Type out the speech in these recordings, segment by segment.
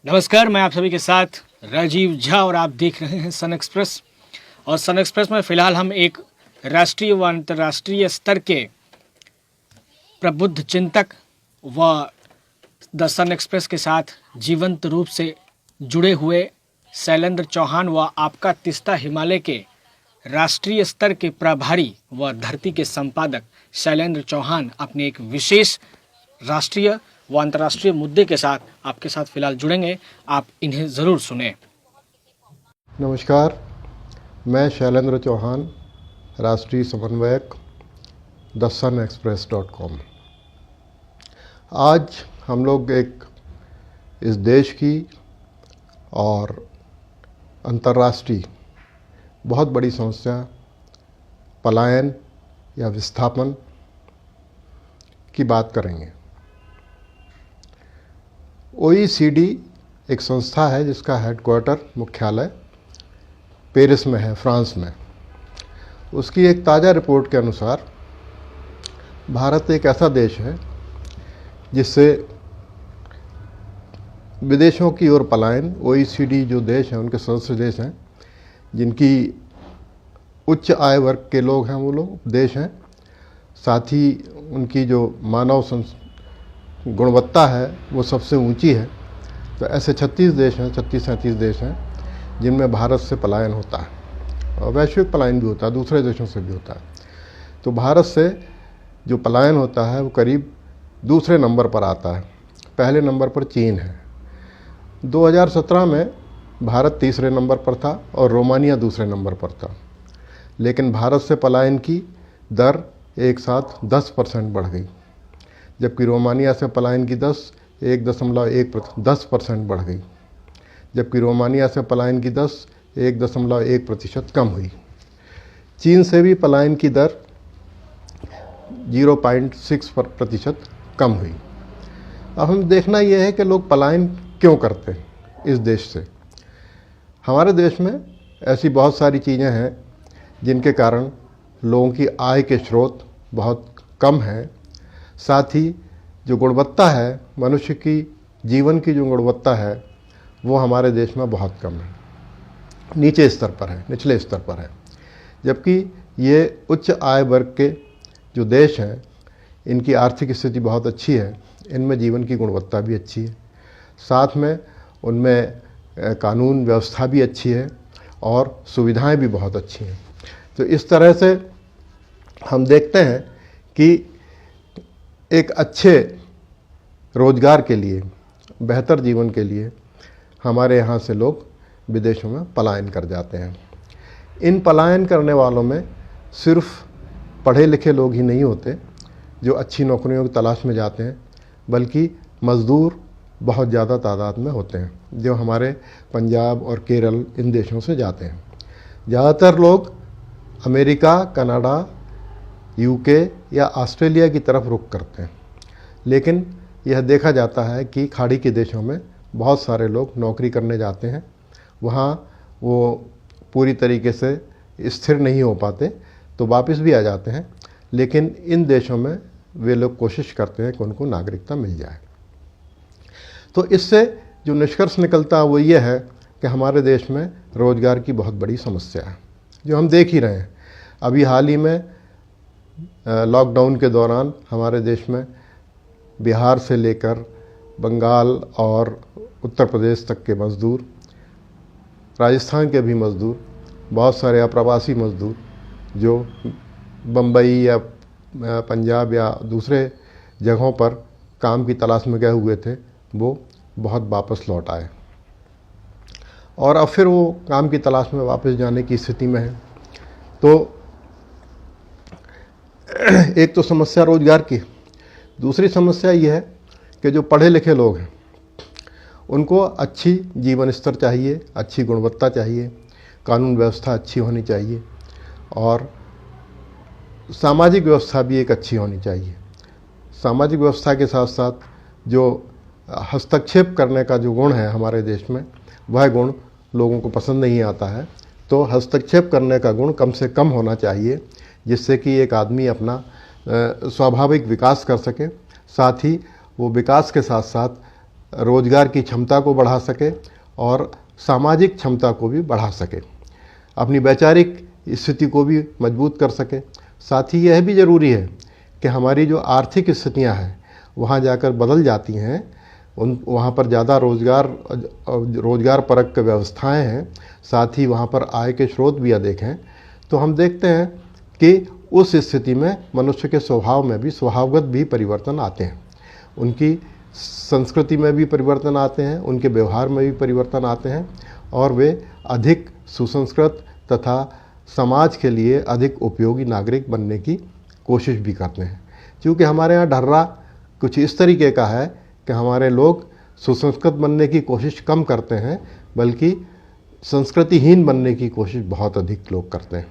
नमस्कार, मैं आप सभी के साथ राजीव झा और आप देख रहे हैं सन एक्सप्रेस। और सन एक्सप्रेस में फ़िलहाल हम एक राष्ट्रीय व अंतर्राष्ट्रीय स्तर के प्रबुद्ध चिंतक व द सन एक्सप्रेस के साथ जीवंत रूप से जुड़े हुए शैलेंद्र चौहान व आपका तीस्ता हिमालय के राष्ट्रीय स्तर के प्रभारी व धरती के संपादक शैलेंद्र चौहान अपने एक विशेष राष्ट्रीय व अंतर्राष्ट्रीय मुद्दे के साथ आपके साथ फिलहाल जुड़ेंगे। आप इन्हें ज़रूर सुने। नमस्कार, मैं शैलेंद्र चौहान, राष्ट्रीय समन्वयक thesunexpress.com। आज हम लोग एक इस देश की और अंतर्राष्ट्रीय बहुत बड़ी समस्या पलायन या विस्थापन की बात करेंगे। OECD एक संस्था है जिसका हेडक्वार्टर मुख्यालय पेरिस में है, फ्रांस में। उसकी एक ताज़ा रिपोर्ट के अनुसार भारत एक ऐसा देश है जिससे विदेशों की ओर पलायन, OECD जो देश हैं उनके सदस्य देश हैं जिनकी उच्च आय वर्ग के लोग हैं, वो लोग देश हैं, साथ ही उनकी जो मानव गुणवत्ता है वो सबसे ऊंची है। तो ऐसे 36 देश हैं, 36-37 देश हैं जिनमें भारत से पलायन होता है और वैश्विक पलायन भी होता है, दूसरे देशों से भी होता है। तो भारत से जो पलायन होता है वो करीब दूसरे नंबर पर आता है। पहले नंबर पर चीन है। 2017 में भारत तीसरे नंबर पर था और रोमानिया दूसरे नंबर पर था। लेकिन भारत से पलायन की दर एक साथ 10% बढ़ गई, जबकि रोमानिया से पलायन की 10% बढ़ गई, जबकि रोमानिया से पलायन की 1.1% कम हुई। चीन से भी पलायन की दर 0.6% कम हुई। अब हम देखना यह है कि लोग पलायन क्यों करते हैं इस देश से। हमारे देश में ऐसी बहुत सारी चीज़ें हैं जिनके कारण लोगों की आय के स्रोत बहुत कम हैं। साथ ही जो गुणवत्ता है, मनुष्य की जीवन की जो गुणवत्ता है वो हमारे देश में बहुत कम है, नीचे स्तर पर है, निचले स्तर पर है। जबकि ये उच्च आय वर्ग के जो देश हैं इनकी आर्थिक स्थिति बहुत अच्छी है, इनमें जीवन की गुणवत्ता भी अच्छी है, साथ में उनमें कानून व्यवस्था भी अच्छी है और सुविधाएं भी बहुत अच्छी हैं। तो इस तरह से हम देखते हैं कि एक अच्छे रोजगार के लिए, बेहतर जीवन के लिए हमारे यहाँ से लोग विदेशों में पलायन कर जाते हैं। इन पलायन करने वालों में सिर्फ पढ़े लिखे लोग ही नहीं होते जो अच्छी नौकरियों की तलाश में जाते हैं, बल्कि मज़दूर बहुत ज़्यादा तादाद में होते हैं जो हमारे पंजाब और केरल इन देशों से जाते हैं। ज़्यादातर लोग अमेरिका, कनाडा, UK या ऑस्ट्रेलिया की तरफ रुख करते हैं। लेकिन यह देखा जाता है कि खाड़ी के देशों में बहुत सारे लोग नौकरी करने जाते हैं, वहाँ वो पूरी तरीके से स्थिर नहीं हो पाते तो वापस भी आ जाते हैं। लेकिन इन देशों में वे लोग कोशिश करते हैं कि उनको नागरिकता मिल जाए। तो इससे जो निष्कर्ष निकलता है वो ये है कि हमारे देश में रोज़गार की बहुत बड़ी समस्या है, जो हम देख ही रहे हैं। अभी हाल ही में लॉकडाउन के दौरान हमारे देश में बिहार से लेकर बंगाल और उत्तर प्रदेश तक के मज़दूर, राजस्थान के भी मज़दूर, बहुत सारे अप्रवासी मज़दूर जो बम्बई या पंजाब या दूसरे जगहों पर काम की तलाश में गए हुए थे, वो बहुत वापस लौट आए और अब फिर वो काम की तलाश में वापस जाने की स्थिति में है। तो एक तो समस्या रोजगार की, दूसरी समस्या ये है कि जो पढ़े लिखे लोग हैं उनको अच्छी जीवन स्तर चाहिए, अच्छी गुणवत्ता चाहिए, कानून व्यवस्था अच्छी होनी चाहिए और सामाजिक व्यवस्था भी एक अच्छी होनी चाहिए। सामाजिक व्यवस्था के साथ साथ जो हस्तक्षेप करने का जो गुण है हमारे देश में, वह गुण लोगों को पसंद नहीं आता है। तो हस्तक्षेप करने का गुण कम से कम होना चाहिए, जिससे कि एक आदमी अपना स्वाभाविक विकास कर सके, साथ ही वो विकास के साथ साथ रोजगार की क्षमता को बढ़ा सके और सामाजिक क्षमता को भी बढ़ा सके, अपनी वैचारिक स्थिति को भी मजबूत कर सके। साथ ही यह भी ज़रूरी है कि हमारी जो आर्थिक स्थितियां हैं वहाँ जाकर बदल जाती हैं, वहाँ पर ज़्यादा रोज़गार परक व्यवस्थाएं हैं, साथ ही वहाँ पर आय के स्रोत भी अधिक हैं। तो हम देखते हैं कि उस स्थिति में मनुष्य के स्वभाव में भी स्वभावगत भी परिवर्तन आते हैं, उनकी संस्कृति में भी परिवर्तन आते हैं, उनके व्यवहार में भी परिवर्तन आते हैं और वे अधिक सुसंस्कृत तथा समाज के लिए अधिक उपयोगी नागरिक बनने की कोशिश भी करते हैं। क्योंकि हमारे यहाँ ढर्रा कुछ इस तरीके का है कि हमारे लोग सुसंस्कृत बनने की कोशिश कम करते हैं, बल्कि संस्कृतिहीन बनने की कोशिश बहुत अधिक लोग करते हैं।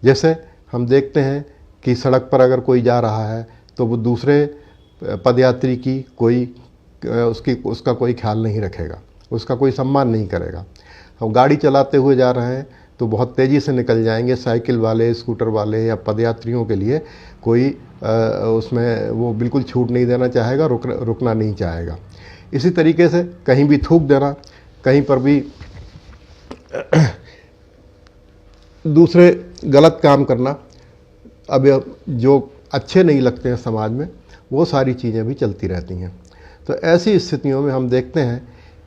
जैसे हम देखते हैं कि सड़क पर अगर कोई जा रहा है तो वो दूसरे पदयात्री की उसका कोई ख्याल नहीं रखेगा, उसका कोई सम्मान नहीं करेगा। हम गाड़ी चलाते हुए जा रहे हैं तो बहुत तेज़ी से निकल जाएंगे, साइकिल वाले, स्कूटर वाले या पदयात्रियों के लिए कोई उसमें वो बिल्कुल छूट नहीं देना चाहेगा, रुकना नहीं चाहेगा। इसी तरीके से कहीं भी थूक देना, कहीं पर भी दूसरे गलत काम करना, अब जो अच्छे नहीं लगते हैं समाज में, वो सारी चीज़ें भी चलती रहती हैं। तो ऐसी स्थितियों में हम देखते हैं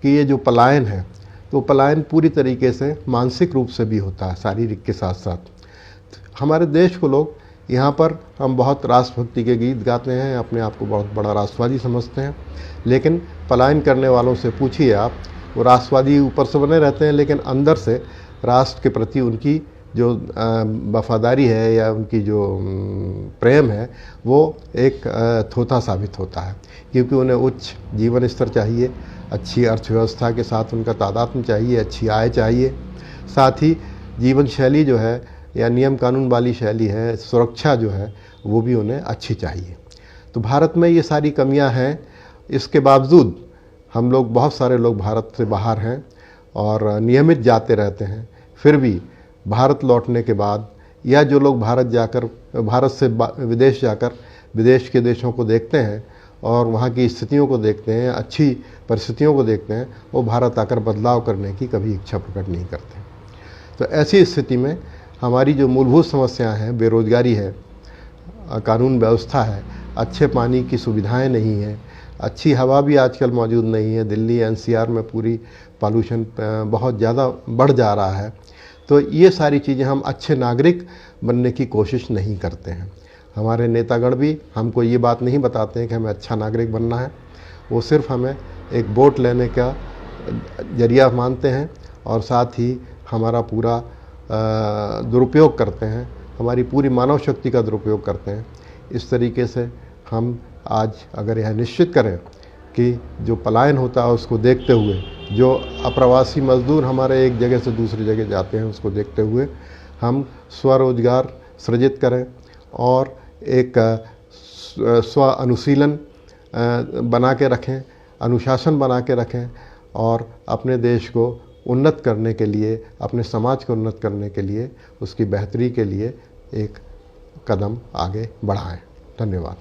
कि ये जो पलायन है, तो पलायन पूरी तरीके से मानसिक रूप से भी होता है, शारीरिक के साथ साथ। हमारे देश को लोग यहाँ पर हम बहुत राष्ट्रभक्ति के गीत गाते हैं, अपने आप को बहुत बड़ा राष्ट्रवादी समझते हैं, लेकिन पलायन करने वालों से पूछिए आप, वो राष्ट्रवादी ऊपर से बने रहते हैं, लेकिन अंदर से राष्ट्र के प्रति उनकी जो वफादारी है या उनकी जो प्रेम है वो एक थोथा साबित होता है। क्योंकि उन्हें उच्च जीवन स्तर चाहिए, अच्छी अर्थव्यवस्था के साथ उनका तादात्म्य चाहिए, अच्छी आय चाहिए, साथ ही जीवन शैली जो है या नियम कानून वाली शैली है, सुरक्षा जो है वो भी उन्हें अच्छी चाहिए। तो भारत में ये सारी कमियां हैं। इसके बावजूद हम लोग, बहुत सारे लोग भारत से बाहर हैं और नियमित जाते रहते हैं, फिर भी भारत लौटने के बाद या जो लोग भारत से विदेश जाकर विदेश के देशों को देखते हैं और वहाँ की स्थितियों को देखते हैं, अच्छी परिस्थितियों को देखते हैं, वो भारत आकर बदलाव करने की कभी इच्छा प्रकट नहीं करते। तो ऐसी स्थिति में हमारी जो मूलभूत समस्याएं हैं, बेरोजगारी है, कानून व्यवस्था है, अच्छे पानी की सुविधाएं नहीं हैं, अच्छी हवा भी आजकल मौजूद नहीं है। दिल्ली एनसीआर में पूरी पॉल्यूशन बहुत ज़्यादा बढ़ जा रहा है। तो ये सारी चीज़ें, हम अच्छे नागरिक बनने की कोशिश नहीं करते हैं। हमारे नेतागण भी हमको ये बात नहीं बताते हैं कि हमें अच्छा नागरिक बनना है, वो सिर्फ हमें एक वोट लेने का जरिया मानते हैं और साथ ही हमारा पूरा दुरुपयोग करते हैं, हमारी पूरी मानव शक्ति का दुरुपयोग करते हैं। इस तरीके से हम आज अगर यह निश्चित करें कि जो पलायन होता है उसको देखते हुए, जो अप्रवासी मजदूर हमारे एक जगह से दूसरी जगह जाते हैं उसको देखते हुए हम स्वरोजगार सृजित करें और एक स्व अनुशीलन बना के रखें, अनुशासन बना के रखें और अपने देश को उन्नत करने के लिए, अपने समाज को उन्नत करने के लिए, उसकी बेहतरी के लिए एक कदम आगे बढ़ाएं। धन्यवाद।